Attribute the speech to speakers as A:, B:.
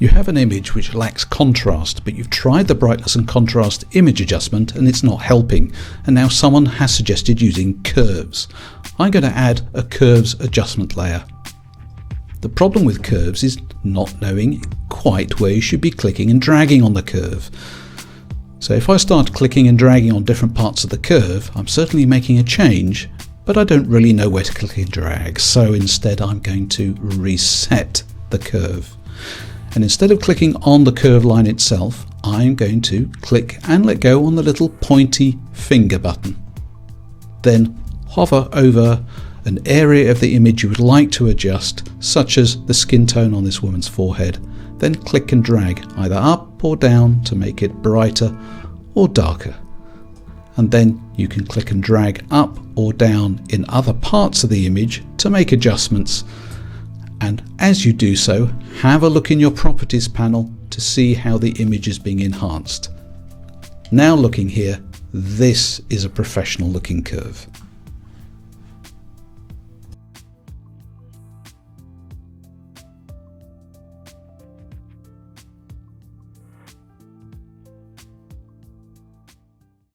A: You have an image which lacks contrast, but you've tried the brightness and contrast image adjustment and it's not helping, and now someone has suggested using curves. I'm going to add a curves adjustment layer. The problem with curves is not knowing quite where you should be clicking and dragging on the curve. So if I start clicking and dragging on different parts of the curve, I'm certainly making a change, but I don't really know where to click and drag, so instead I'm going to reset the curve. And instead of clicking on the curve line itself, I'm going to click and let go on the little pointy finger button. Then hover over an area of the image you would like to adjust, such as the skin tone on this woman's forehead. Then click and drag either up or down to make it brighter or darker. And then you can click and drag up or down in other parts of the image to make adjustments. And as you do so, have a look in your properties panel to see how the image is being enhanced. Now looking here, this is a professional looking curve.